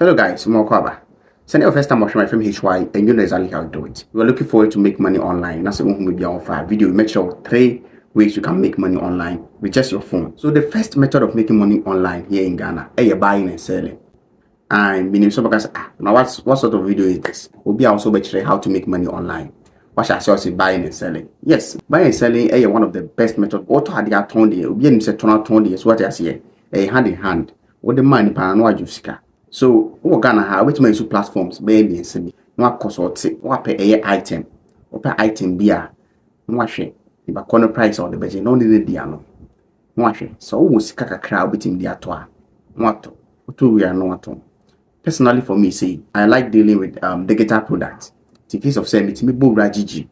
Hello guys, Mokwaba. Send your first time watching my film HY and you know exactly how to do it. We are looking forward to make money online. That's what we be on fire video. Make sure 3 ways you can make money online with just your phone. So the first method of making money online here in Ghana is buying and selling. And meaning so because now what sort of video is this? We'll be also lecturing how to make money online. What shall I say buying and selling? Yes, buying and selling is one of the best methods. What had you told you? We'll be in the turn is what I say. Hand in hand. What the money pan you so Ghana ha which may platforms baby and semi no consult what pay item or pay item bia no hwe the corner price or the budget no need dia no hwe so wo sika kakra obitim dia to a no ato to we are no ato. Personally for me say I like dealing with digital products. In case of say me bo ragigi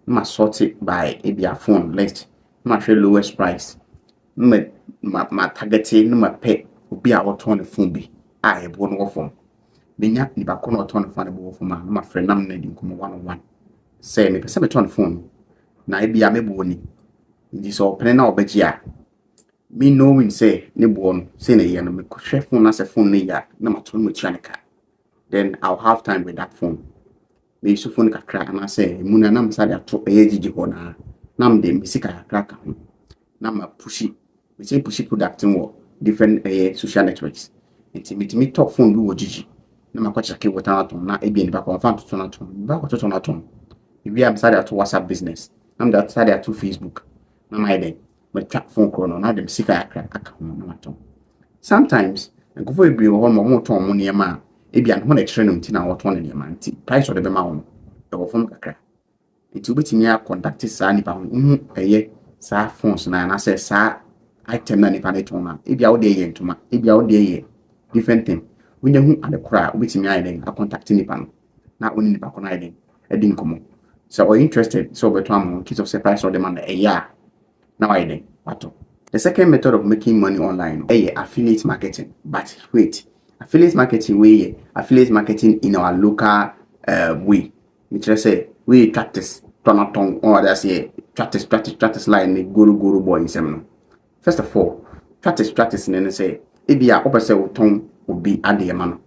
ma sort it by a phone list ma share lowest price ma targeting no ma pay obi a what on the phone be I won no form. Benya ni ba kono ton phone bo form ma friend nam na di nkomo 1-on-1. Say me pese me ton phone na e bia me bo ni. Ndi so pene na obaji a me knowing say ne bo no say na ye no me hwe phone na say phone ne ya na ma ton mo chianka. Then I'll have time with that phone. Me so phone kakra na say mu na nam sa dia to ejiji ho na nam de me sika kakra ka ho. Na ma pushi. Me say pushi product in different social networks. Me talk phone bi wo jiji na makwacha ke wotanaton na ebi ni bakwa fan totonaton bakwa totonaton bi am sade ato WhatsApp business am that sade ato Facebook na my den me track phone call no na dem sika aka na maton sometimes nkofo ebi wo mo ton mo niema ebi an ho na kire no nti na woton ne niema nti price of the ma wo e wo phone kakra nti obetimi a contact sa nipa ho sa phones na say sa item na nipa ne ton na ebi a wo de ye ntoma ebi a wo de ye different thing. When you at the crowd, which me I contact nipa na only nipa ko na I didn't come. So are interested so between case of surprise or demand a year. Now I then what. The second method of making money online is affiliate marketing. But wait, affiliate marketing in our local way. Which I say we practice tonaton or that's a practice line guru boy in seminal. First of all, practice and say ebia opese uton obi ade ma no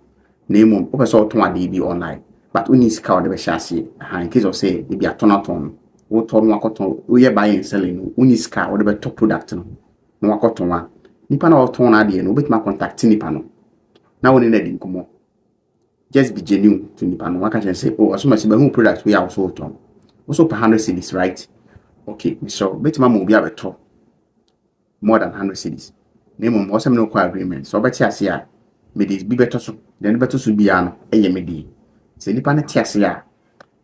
nemo opese uton ade bi online but we need sika o de be hye in case of say ebia tonaton wo to no akoton we buy and selling no we need sika o de be top product no no akoton wa nipa na uton ade no obetima contact nipa no na woni na di nkomo just be genuine to nipa no waka chen say oh asoma se be hu product we also uton also per 100 cedis right okay so obetima mo obi abeto more than 100 cedis name mo some no agreement so beti ase a me dey bi beto so then beto so bia no eye me dey se nipa na ti ase a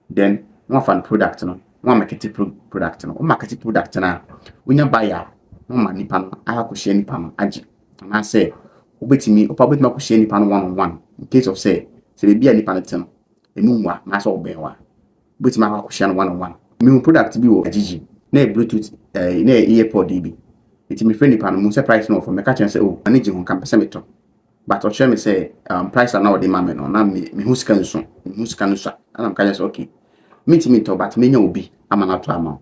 then one fan product no one market product no market product na unya buyer no ma nipa no aka ko share nipa no age na say obetimi obetimi ko share nipa no 1-on-1 in case of say se be bia nipa no tem emu nwa na so obenwa obetimi aka ko share no 1-on-1 me product bi wo agigi na bluetooth na earpod bi it me friend nipa no mu say price no for me catch say oh manage ho kan pese me to but o share me say price na o dey ma me no na me hu sika nso and am catch say okay me to but me nya obi ama na to ama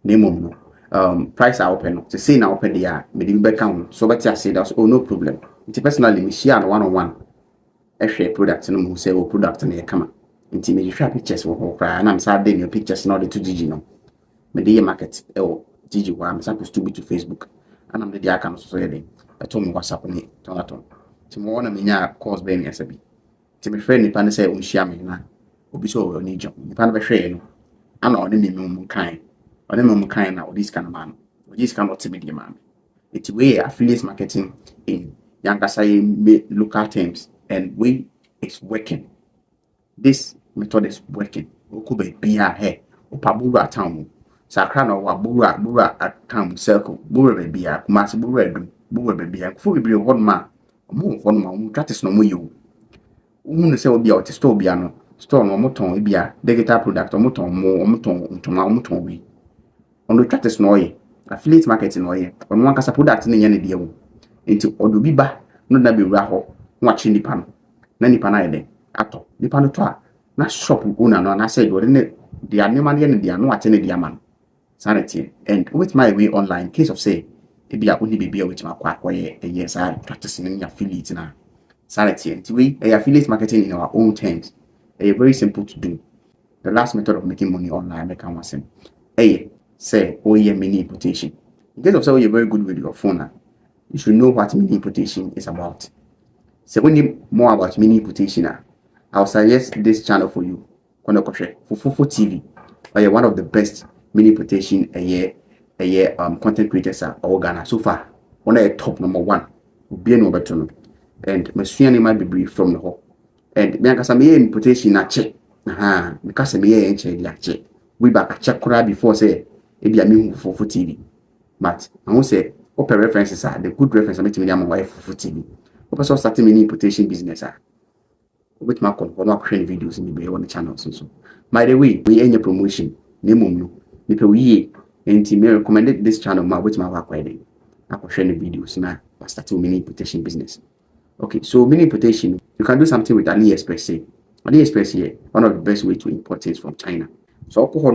na emom no price are open no to say na open there me dey be kan so bet I say that oh no problem it personally me share no 1-on-1 share product no mu say oh product na e kama nti me share pictures wo ho kra na am say dey no pictures na o dey to gigi no me dey market gigi wa am supposed to be to Facebook and I'm the account so yede I told me WhatsApp ni tonaton ti mo wona menya course be ni asabi ti me friend nipa ne say o nhia me na obi so o ni jam nipa ne be hwe no ana o ne me kan na o dis kan man o dis kan not me di man it way affiliate marketing in yankasa local terms and we is working. This method is working. Okube bia he opaburu town sakra na wa bura atam circle bura bia kumasi bura bia fu bibiri ho ma mo practice no mo yo unu se obi a store bia no store no mo ton bia digital product mo ton ntoma mo ton wi on practice no ye affiliate marketing no ye on wan kasa product ne nya ne de wo enti odo bi ba no na be wura ho wa chi nipa no na nipa na ye de ato nipa no to a na shop owner no na say do ne dia nema ne dia no ate ne dia man sanity and with my way online case of say e bia only be bia with my kwa ye yes I practicing in affiliate na Sanity. We affiliate marketing in our own terms. Very simple to do. The last method of making money online, make one sim. Say, mini importation. In case of say you're very good with your phone, you should know what mini importation is about. So when you more about mini importation, I'll suggest this channel for you. For TV, one of the best mini importation content creators are Ghana so far. One of the top number one. Be no better. And my might be brief from the hall. And because I'm importation na check. Because I'm here check. We back check before say it be a me for TV. But I won't say open references are the good reference I make me my wife for TV. Open starting mini importation business with my call not creating videos in the on the channel so. By the way, we any promotion, name we and team recommended this channel with my work wedding. I can share the videos now starting mini importation business. Okay, so mini importation, you can do something with AliExpress. AliExpress here, one of the best way to import things from China. So alcohol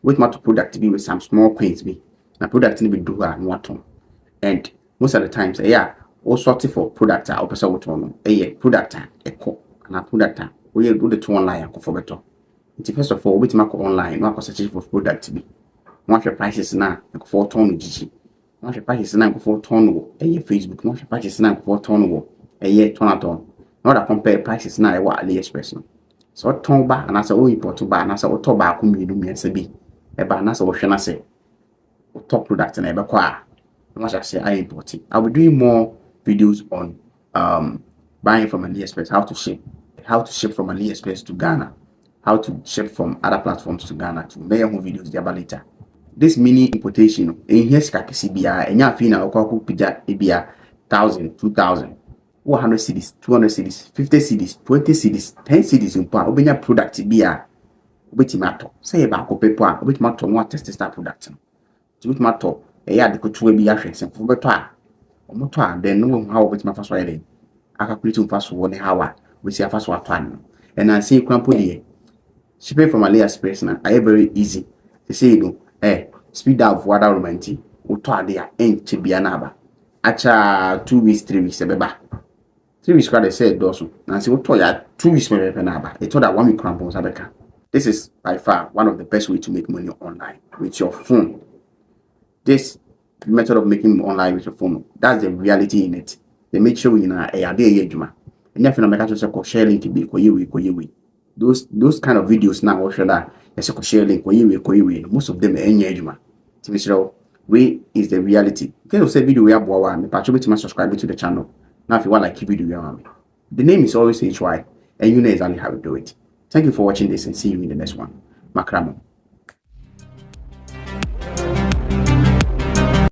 with my product to be with some small coins be. My product to be do and most of the times, all sorts for product or person product and a product we do the two online for better. First of all, with my online, no search for product to be. Once your prices now, for ton GG. Once your prices now for ton Facebook, once your prices now for ton ton. Not a compare prices now what AliExpress. So ton back and as a import back and as a top back me be a banana or say top product and ever qua. Much I say I import it. I'll be doing more videos on buying from AliExpress, how to ship from AliExpress to Ghana, how to ship from other platforms to Ghana to make more videos there later. This mini importation in here CBI and ya fee now call pija ebia 1,000, 2,000, 100 cedis, 200 cedis, 50 cedis, 20 cedis, 10 cedis in power obenya product bia obetimato say ba ko pepo a obetimato no test that product no obetimato the couture be ashes and for better. Then no how with my first riding. I calculate fast 1 hour, we see a fast one. And I see crumple here. Shipping from AliExpress now, I very easy. They say, speed up water romantic, or to their end to be another. Acha 2 weeks, 3 weeks, beba. 3 weeks, they said, Dawson. And see what toya 2 weeks, maybe another. It told that 1 week crumples, Abeka. This is by far one of the best way to make money online with your phone. This method of making online with your phone, that's the reality in it. They make sure you know a day juma. And if you make a share link be those kind of videos now or that a share link most of them are juma. Way is the reality. Can you say video we have me patch subscribe to the channel. Now if you want like keep video the name is always HY and you know exactly how to do it. Thank you for watching this and see you in the next one. Makramo.